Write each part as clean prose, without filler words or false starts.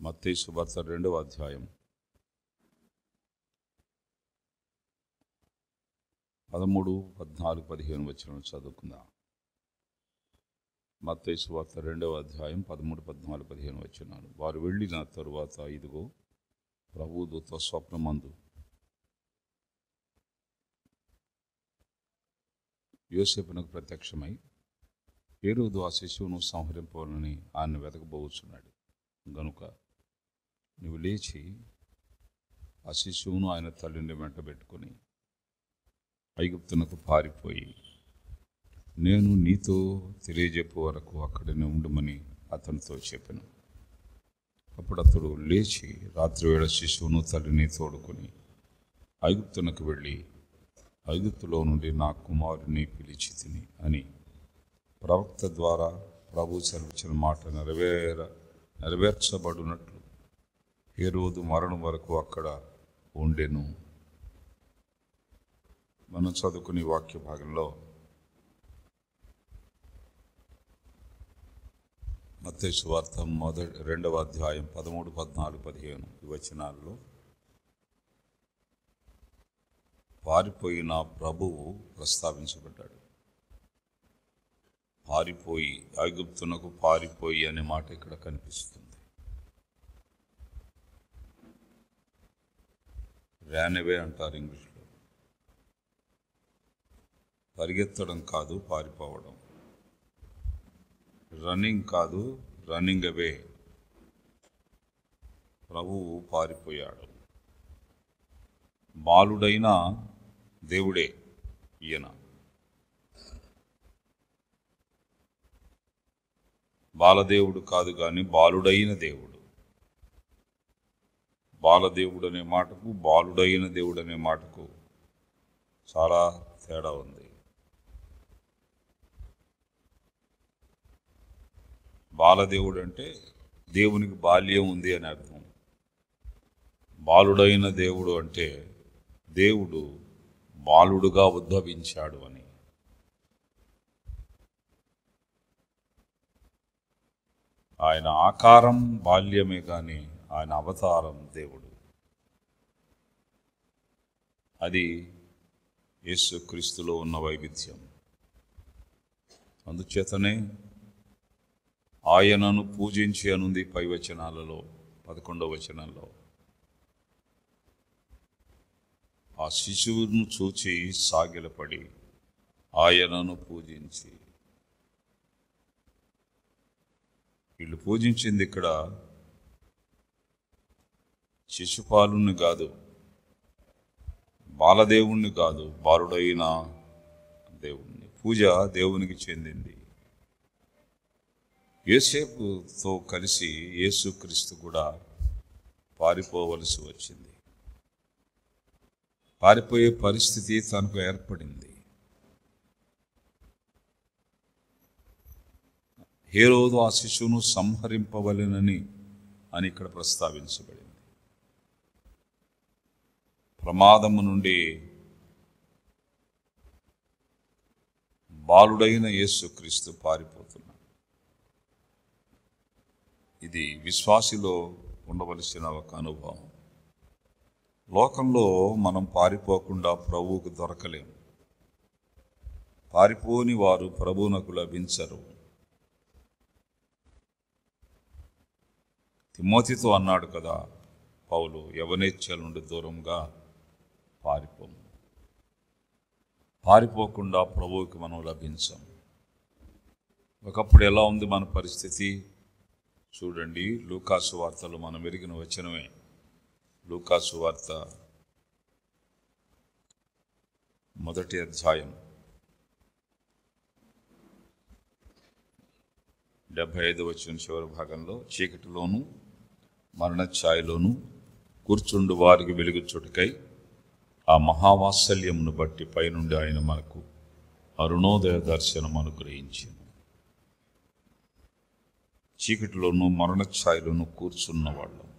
మత్తయి సువార్త 2వ అధ్యాయం 13, 14, 15 వచనాలు చదువుకుందాం. మత్తయి సువార్త 2వ అధ్యాయం 13, 14, 15 వచనాలు. వారు వెళ్ళిన తరువాత ఇదిగో ప్రభువు దూత స్వప్నమందు యోసేపునకు ప్రత్యక్షమై హేరోదు ఆ శిశువును సంహరింపవాలని ఆయన వెతకబోచున్నాడు గనుక నువ్వు లేచి ఆ శిశువును ఆయన తల్లిని వెంట పెట్టుకొని ఐగుప్తునకు పారిపోయి నేను నీతో తెలియజెప్పు వరకు అక్కడనే ఉండమని అతనితో చెప్పాను. అప్పుడు అతడు లేచి రాత్రివేళ శిశువును తల్లిని తోడుకొని ఐగుప్తునకు వెళ్ళి ఐగుప్తులో నుండి నా కుమారుని పిలిచి తిని అని ప్రవక్త ద్వారా ప్రభు సెలవిచ్చిన మాట నెరవేర్చబడినట్లు హేరోదు మరణం వరకు అక్కడ ఉండెను. మనం చదువుకునే వాక్య భాగంలో మత్తయి సువార్త 2వ అధ్యాయం 13, 14, 15 ఈ వచనాల్లో పారిపోయిన ప్రభువు ప్రస్తావించబడ్డాడు. పారిపోయి, ఐగుప్తునకు పారిపోయి అనే మాట ఇక్కడ కనిపిస్తుంది. ర్యానవే అంటారు ఇంగ్లీష్లో. పరిగెత్తడం కాదు, పారిపోవడం. రన్నింగ్ కాదు, రన్నింగ్ అవే. ప్రభువు పారిపోయాడు. బాలుడైన దేవుడే ఈయన. బాలదేవుడు కాదు కానీ బాలుడైన దేవుడు. బాలదేవుడు అనే మాటకు బాలుడైన దేవుడు అనే మాటకు చాలా తేడా ఉంది. బాలదేవుడు అంటే దేవునికి బాల్యం ఉంది అని అర్థం. బాలుడైన దేవుడు అంటే దేవుడు బాలుడుగా ఉద్భవించాడు అని. ఆయన ఆకారం బాల్యమే కానీ ఆయన అవతారం దేవుడు. అది యేసుక్రీస్తులో ఉన్న వైవిధ్యం. అందుచేతనే ఆయనను పూజించి అనుంది పై వచనాలలో 11వ వచనంలో. ఆ శిశువును చూచి సాగిలపడి ఆయనను పూజించి. వీళ్ళు పూజించింది ఇక్కడ శిశుపాలుని కాదు, బాలదేవుణ్ణి కాదు, బాలుడైన దేవుణ్ణి. పూజ దేవునికి చెందింది. యోసేపుతో కలిసి యేసుక్రీస్తు కూడా పారిపోవలసి వచ్చింది. పారిపోయే పరిస్థితి తనకు ఏర్పడింది. హేరోదు ఆ శిశువును సంహరింపవలెనని అని ఇక్కడ ప్రస్తావించబడింది. ప్రమాదము నుండి బాలుడైన యేసుక్రీస్తు పారిపోతున్నాడు. ఇది విశ్వాసిలో ఉండవలసిన ఒక అనుభవం. లోకంలో మనం పారిపోకుండా ప్రభువుకు దొరకలేము. పారిపోని వారు ప్రభువునకు లభించరు. తిమోతితో అన్నాడు కదా పౌలు, యవనేచ్ఛల నుండి దూరంగా పారిపోము. పారిపోకుండా ప్రభువుకి మనం లభించాం. ఒకప్పుడు ఎలా ఉంది మన పరిస్థితి చూడండి. లూకాసు వార్తలో మనం ఎరిగిన వచనమే. లూకాసు వార్త 1వ అధ్యాయం 75వ వచనం చివరి భాగంలో, చీకటిలోను మరణఛాయలోను కూర్చుండు వారికి వెలుగు చుటకై ఆ మహావాత్సల్యమును బట్టి పైనుండి ఆయన మనకు అరుణోదయ దర్శనం అనుగ్రహించాను. చీకటిలోను మరణఛాయలోను కూర్చున్న వాళ్ళం.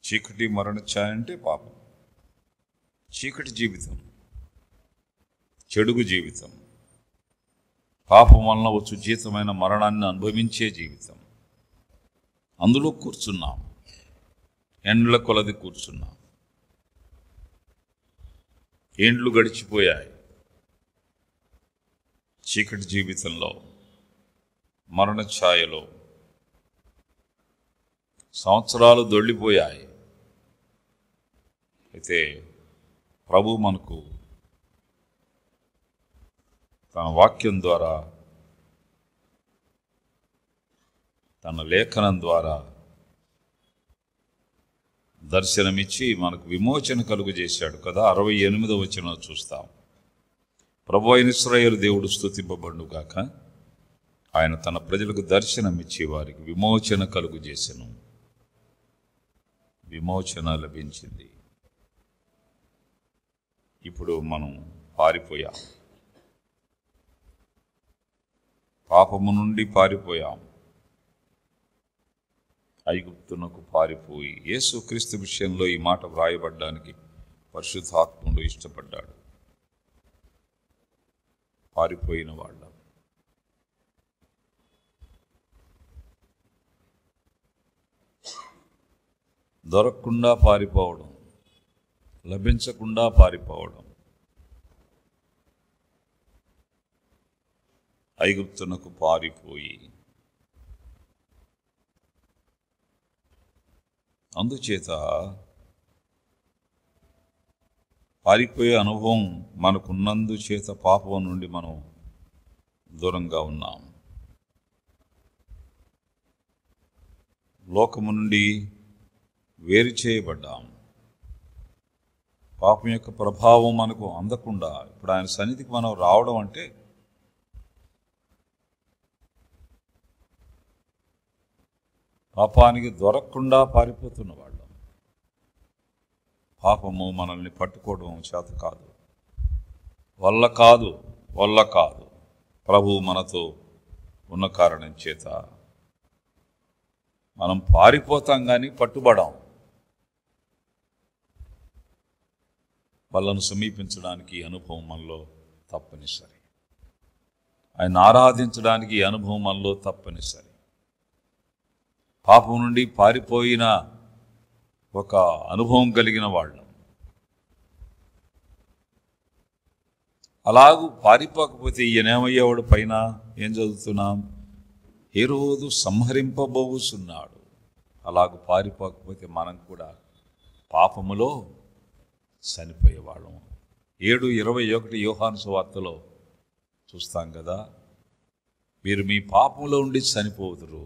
చీకటి మరణఛాయ అంటే పాపం, చీకటి జీవితం, చెడుగు జీవితం. పాపం వలన వచ్చు జీతమైన మరణాన్ని అనుభవించే జీవితం. అందులో కూర్చున్నాం, ఎండ్ల కొలది కూర్చున్నాం. ఏండ్లు గడిచిపోయాయి. చీకటి జీవితంలో, మరణ ఛాయలో సంవత్సరాలు దొల్లిపోయాయి. అయితే ప్రభు మనకు తన వాక్యం ద్వారా, తన లేఖనం ద్వారా దర్శనమిచ్చి మనకు విమోచన కలుగు చేశాడు కదా. 68వ వచనం చూస్తాం. ప్రభు అయిన ఇశ్రాయేలు దేవుడు స్తుతింపబడును గాక. ఆయన తన ప్రజలకు దర్శనమిచ్చి వారికి విమోచన కలుగు చేసెను. విమోచన లభించింది. ఇప్పుడు మనం పారిపోయాం, పాపము నుండి పారిపోయాం. ఐగుప్తునకు పారిపోయి, యేసుక్రీస్తు విషయంలో ఈ మాట వ్రాయబడ్డానికి పరిశుద్ధాత్ముడు ఇష్టపడ్డాడు. పారిపోయిన వాళ్ళం. దొరకకుండా పారిపోవడం, లభించకుండా పారిపోవడం. ఐగుప్తునకు పారిపోయి, అందుచేత పారిపోయే అనుభవం మనకున్నందుచేత పాపం నుండి మనం దూరంగా ఉన్నాం. లోకము నుండి వేరు చేయబడ్డాం. పాపం యొక్క ప్రభావం మనకు అందకుండా ఇప్పుడు ఆయన సన్నిధికి మనం రావడం అంటే పాపానికి దొరకకుండా పారిపోతున్న వాళ్ళం. పాపము మనల్ని పట్టుకోవడం చేత కాదు, వల్ల కాదు. ప్రభువు మనతో ఉన్న కారణం చేత మనం పారిపోతాం, కానీ పట్టుబడాం. వాళ్ళను సమీపించడానికి అనుభవం మనలో తప్పనిసరి. ఆయన ఆరాధించడానికి అనుభవం మనలో తప్పనిసరి. పాపం నుండి పారిపోయిన ఒక అనుభవం కలిగిన వాళ్ళం. అలాగూ పారిపోకపోతే ఈయనేమయ్యేవాడు? పైన ఏం చదువుతున్నాం? హేరోదు సంహరింపబోవుచున్నాడు. అలాగూ పారిపోకపోతే మనం కూడా పాపములో చనిపోయేవాళ్ళం. 7:21 యోహాను సువార్తలో చూస్తాం కదా. మీరు మీ పాపంలో ఉండి చనిపోదురు,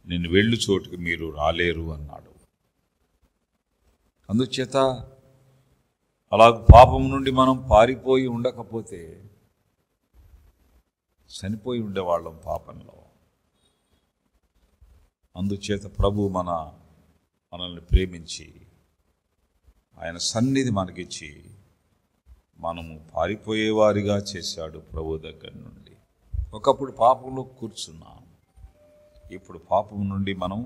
నేను వెళ్ళు చోటుకి మీరు రాలేరు అన్నాడు. అందుచేత అలాగ పాపం నుండి మనం పారిపోయి ఉండకపోతే చనిపోయి ఉండేవాళ్ళం పాపంలో. అందుచేత ప్రభు మనల్ని ప్రేమించి ఆయన సన్నిధి మనకిచ్చి మనము పారిపోయేవారిగా చేశాడు ప్రభు దగ్గర నుండి. ఒకప్పుడు పాపంలో కూర్చున్నాం, ఇప్పుడు పాపం నుండి మనం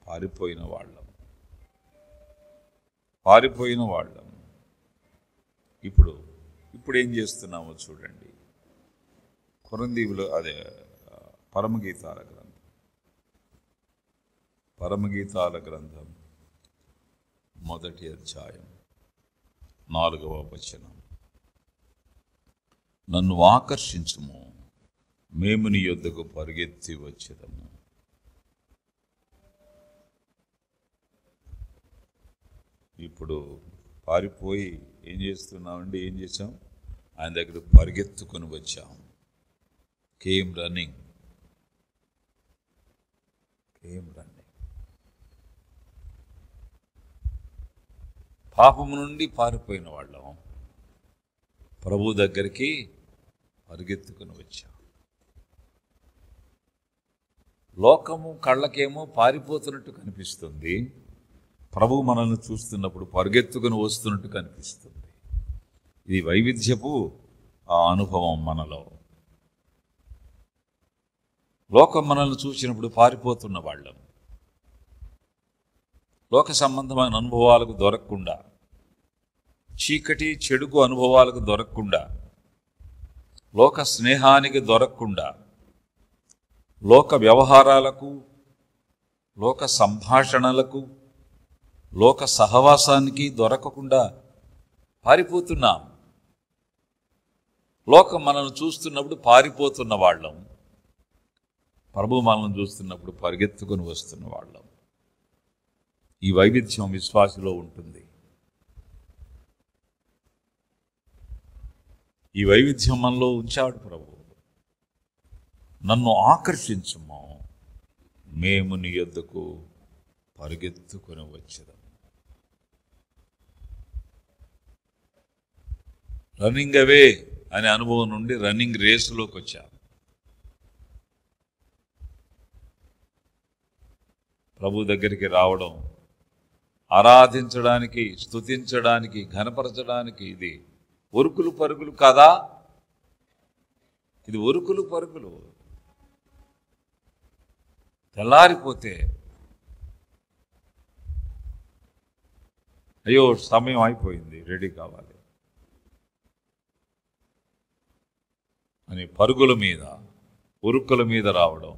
పారిపోయిన వాళ్ళం. ఇప్పుడు ఏం చేస్తున్నామో చూడండి. కొరంథీయులు పరమగీతాల గ్రంథం 1వ అధ్యాయం 4వ వచనం. నన్ను ఆకర్షించుము, మేము నీ యొద్దకు పరిగెత్తి వచ్చేదము. ఇప్పుడు పారిపోయి ఏం చేస్తున్నామండి? ఏం చేసాం? ఆయన దగ్గర పరిగెత్తుకొని వచ్చాం. Came running. పాపము నుండి పారిపోయిన వాళ్ళం ప్రభు దగ్గరికి పరిగెత్తుకొని వచ్చాం. లోకము కళ్ళకేమో పారిపోతున్నట్టు కనిపిస్తుంది, ప్రభు మనల్ని చూస్తున్నప్పుడు పరిగెత్తుకొని వస్తున్నట్టు కనిపిస్తుంది. ఇది వైవిధ్యపు ఆ అనుభవం మనలో. లోకం మనల్ని చూసినప్పుడు పారిపోతున్న వాళ్ళం, లోక సంబంధమైన అనుభవాలకు దొరకకుండా, చీకటి చెడుకు అనుభవాలకు దొరకకుండా లోక స్నేహానికి దొరకకుండా, లోక వ్యవహారాలకు, లోక సంభాషణలకు, లోక సహవాసానికి దొరకకుండా పారిపోతున్నాం. లోకం మనల్ని చూస్తున్నప్పుడు పారిపోతున్న వాళ్ళం, ప్రభు మనల్ని చూస్తున్నప్పుడు పరిగెత్తుకొని వస్తున్న వాళ్ళం. ఈ వైవిధ్యం విశ్వాసిలో ఉంటుంది. ఈ వైవిధ్యం మనలో ఉంచాడు ప్రభు. నన్ను ఆకర్షించుము, మేము నీ యొద్దకు పరిగెత్తుకొని వచ్చేదాం. రన్నింగ్ అవే అనే అనుభవం నుండి రన్నింగ్ రేసులోకి వచ్చాం. ప్రభు దగ్గరికి రావడం, ఆరాధించడానికి, స్తుతించడానికి, ఘనపరచడానికి ఇది ఉరుకులు పరుగులు కాదా? ఇది ఉరుకులు పరుగులు. తెల్లారిపోతే అయ్యో సమయం అయిపోయింది, రెడీ కావాలి అని పరుగుల మీద, ఉరుకుల మీద రావడం,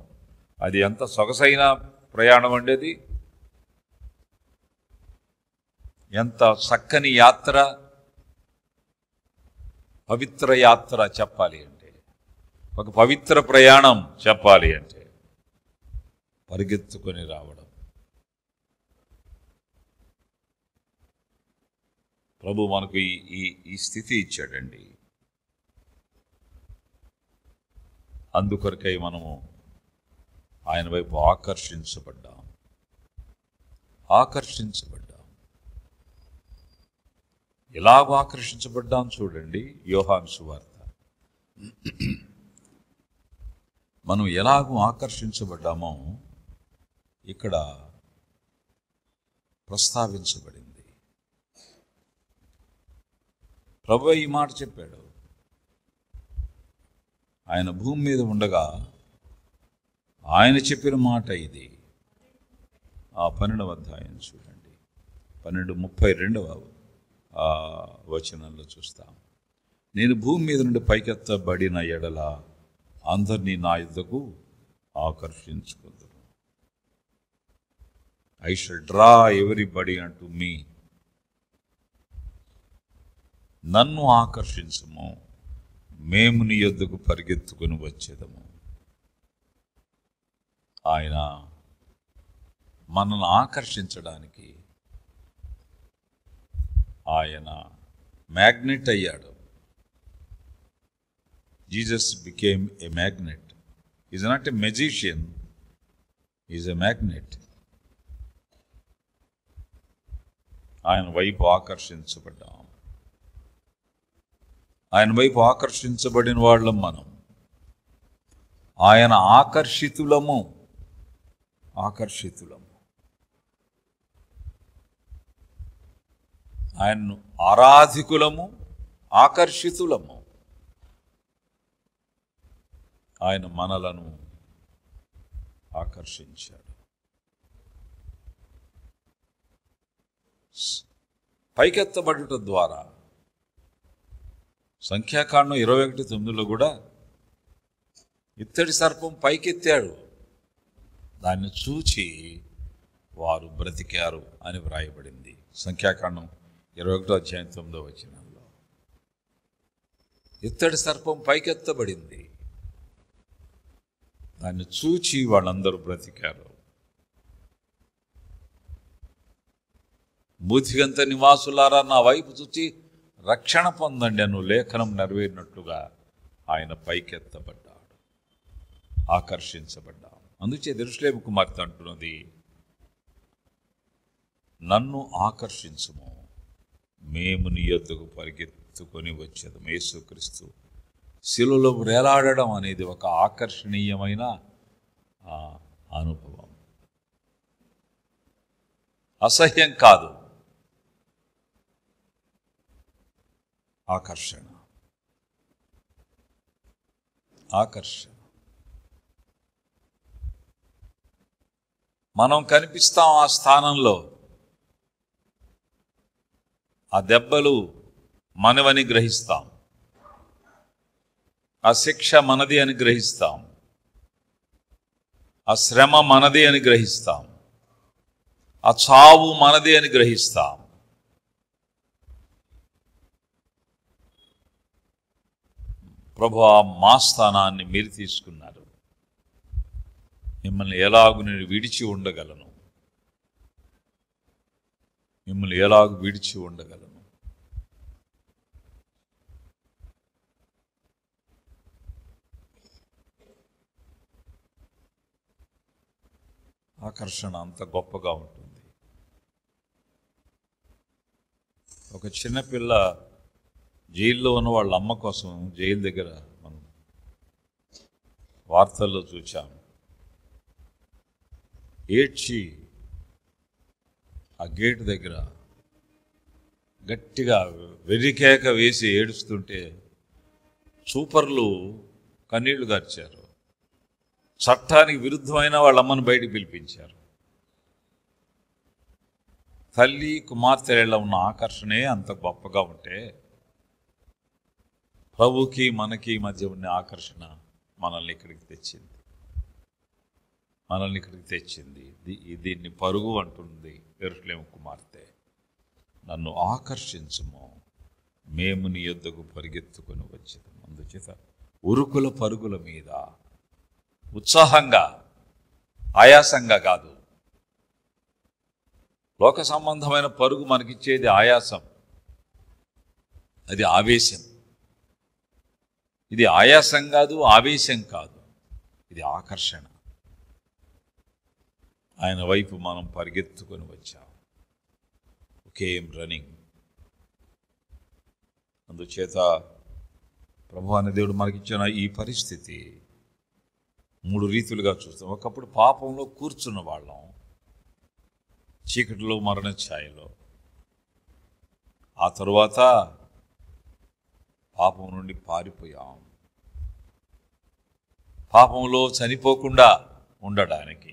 అది ఎంత సొగసైన ప్రయాణం అండి. ఎంత చక్కని యాత్ర, పవిత్ర యాత్ర చెప్పాలి అంటే, ఒక పవిత్ర ప్రయాణం చెప్పాలి అంటే పరిగెత్తుకొని రావడం. ప్రభు మనకు ఈ స్థితి ఇచ్చాడండి. అందుకొరకై మనము ఆయన వైపు ఆకర్షించబడ్డాం. ఎలాగో ఆకర్షించబడ్డాం చూడండి. యోహాను సువార్త. మనం ఎలాగో ఆకర్షించబడ్డామో ఇక్కడ ప్రస్తావించబడింది. ప్రభువే ఈ మాట చెప్పాడు. ఆయన భూమి మీద ఉండగా ఆయన చెప్పిన మాట ఇది. ఆ 12వ అధ్యాయం చూడండి, 12:32 వచనంలో చూస్తాం. నేను భూమి మీద నుండి పైకెత్తబడిన ఎడల అందరినీ నా యుద్ధకు ఆకర్షించుకుందును. ఐ షల్ డ్రా ఎవ్రీబడి అంటూ మీ. నన్ను ఆకర్షించుము, మేము నీ యొద్దకు పరిగెత్తుకుని వచ్చేదము. ఆయన మనల్ని ఆకర్షించడానికి ఆయన మ్యాగ్నెట్ అయ్యాడు. Jesus became a magnet. Is not a magician, is a magnet. ఆయన వైపు ఆకర్షించబడ్డాం. ఆయన వైపు ఆకర్షించబడిన వాళ్ళం మనం. ఆయన ఆకర్షితులము. ఆయన్ను ఆరాధికులము, ఆకర్షితులము. ఆయన మనలను ఆకర్షించాడు. పైకెత్తబడుట ద్వారా సంఖ్యాకాండం 21:9 కూడా ఇత్తడి సర్పం పైకెత్తాడు, దాన్ని చూచి వారు బ్రతికారు అని వ్రాయబడింది. సంఖ్యాకాండం 21:9 ఇత్తడి సర్పం పైకెత్తబడింది, దాన్ని చూచి వాళ్ళందరూ బ్రతికారు. బూదిగంత నివాసులారా నా వైపు చూచి రక్షణ పొందండి అను లేఖనం నెరవేరినట్లుగా ఆయన పైకెత్తబడ్డాడు, ఆకర్షించబడ్డాడు. అందుచే యెరూషలేము కుమార్తె అంటున్నది, నన్ను ఆకర్షించుము, మేము నీ యొద్దకు పరిగెత్తుకొని వచ్చేదము. యేసుక్రీస్తు శిలువలో వేలాడడం అనేది ఒక ఆకర్షణీయమైన అనుభవం. అసహ్యం కాదు, ఆకర్షణ. మనం కనిపిస్తాం ఆ స్థానంలో. ఆ దెబ్బలు మనవని గ్రహిస్తాం, ఆ శిక్ష మనది అని గ్రహిస్తాం, ఆ శ్రమ మనది అని గ్రహిస్తాం, ఆ చావు మనది అని గ్రహిస్తాం. ప్రభువా, మా స్థానాన్ని మీరు తీసుకున్నారు, మిమ్మల్ని ఎలాగు నేను విడిచి ఉండగలను, మిమ్మల్ని ఎలాగు విడిచి ఉండగలను. ఆకర్షణ అంత గొప్పగా ఉంటుంది. ఒక చిన్నపిల్ల జైల్లో ఉన్న వాళ్ళ అమ్మ కోసం జైలు దగ్గర మనం వార్తల్లో చూచాం. ఏడ్చి ఆ గేటు దగ్గర గట్టిగా వెర్రికేక వేసి ఏడుస్తుంటే సూపర్లు కన్నీళ్లు గార్చారు. చట్టానికి విరుద్ధమైన వాళ్ళ అమ్మను బయటికి పిలిపించారు. తల్లి కుమార్తెల ఉన్న ఆకర్షణే అంత గొప్పగా ఉంటే, ప్రభుకి మనకి మధ్య ఉన్న ఆకర్షణ మనల్ని ఇక్కడికి తెచ్చింది. దీన్ని పరుగు అంటుంది యెరూషలేము కుమార్తె. నన్ను ఆకర్షించుము, మేము నీ యొద్దకు పరిగెత్తుకొని వచ్చేదాం. అందుచేత ఉరుకుల పరుగుల మీద ఉత్సాహంగా, ఆయాసంగా కాదు. లోక సంబంధమైన పరుగు మనకిచ్చేది ఆయాసం, అది ఆవేశం. ఇది ఆయాసం కాదు, ఆవేశం కాదు, ఇది ఆకర్షణ. ఆయన వైపు మనం పరిగెత్తుకొని వచ్చాం. Came running. అందుచేత ప్రభువా అనే దేవుడు మనకిచ్చిన ఈ పరిస్థితి 3 రీతులుగా చూస్తాం. ఒకప్పుడు పాపంలో కూర్చున్న వాళ్ళం, చీకటిలో మరణ ఛాయలో. ఆ తరువాత పాపం నుండి పారిపోయాం. పాపంలో చనిపోకుండా ఉండడానికి,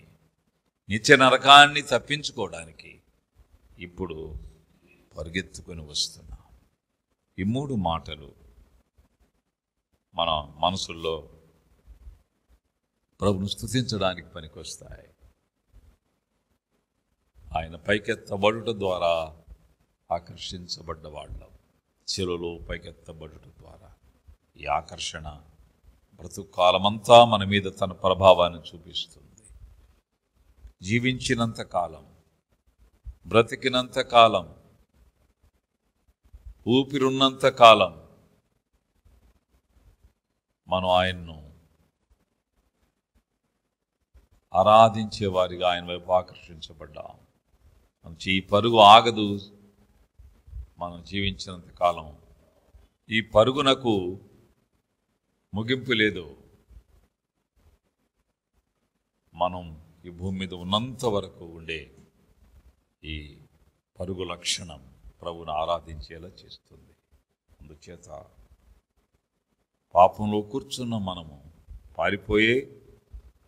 నిత్య నరకాన్ని తప్పించుకోవడానికి ఇప్పుడు పరిగెత్తుకొని వస్తున్నాం. ఈ 3 మాటలు మన మనసుల్లో ప్రభును స్తుతించడానికి పనికొస్తాయి. ఆయన పైకెత్తబడుట ద్వారా ఆకర్షించబడ్డ వాళ్ళం. శిలువలో పైకెత్తబడుట ద్వారా ఈ ఆకర్షణ బ్రతుకాలమంతా మన మీద తన ప్రభావాన్ని చూపిస్తుంది. జీవించినంత కాలం, బ్రతికినంత కాలం, ఊపిరున్నంత కాలం మనం ఆయన్ను ఆరాధించే వారిగా ఆయన వైపు ఆకర్షించబడ్డాం. ఈ పరుగు ఆగదు. మనం జీవించినంత కాలం ఈ పరుగునకు ముగింపు లేదు. మనం ఈ భూమి మీద ఉన్నంత వరకు ఉండే ఈ పరుగు లక్షణం ప్రభువును ఆరాధించేలా చేస్తుంది. అందుచేత పాపంలో కూర్చున్న మనము పారిపోయే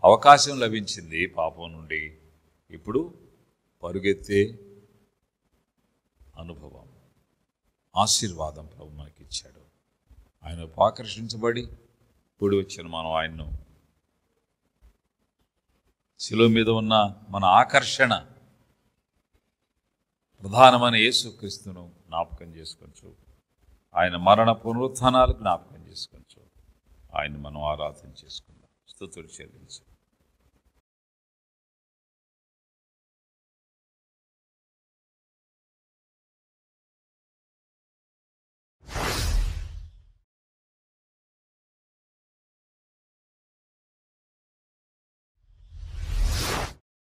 అవకాశం లభించింది. పాపం నుండి ఇప్పుడు పరుగెత్తే అనుభవం, ఆశీర్వాదం ప్రభు మనకిచ్చాడు. ఆయన ఆకర్షించబడి ఇప్పుడు వచ్చిన మనం ఆయన్ను, శిలువ మీద ఉన్న మన ఆకర్షణ ప్రధానమైన యేసుక్రీస్తును జ్ఞాపకం చేసుకొచ్చు, ఆయన మరణ పునరుత్థానాలు జ్ఞాపకం చేసుకొచ్చు, ఆయన మనం ఆరాధన చేసుకుందాం. స్తుతులు చెల్లించు.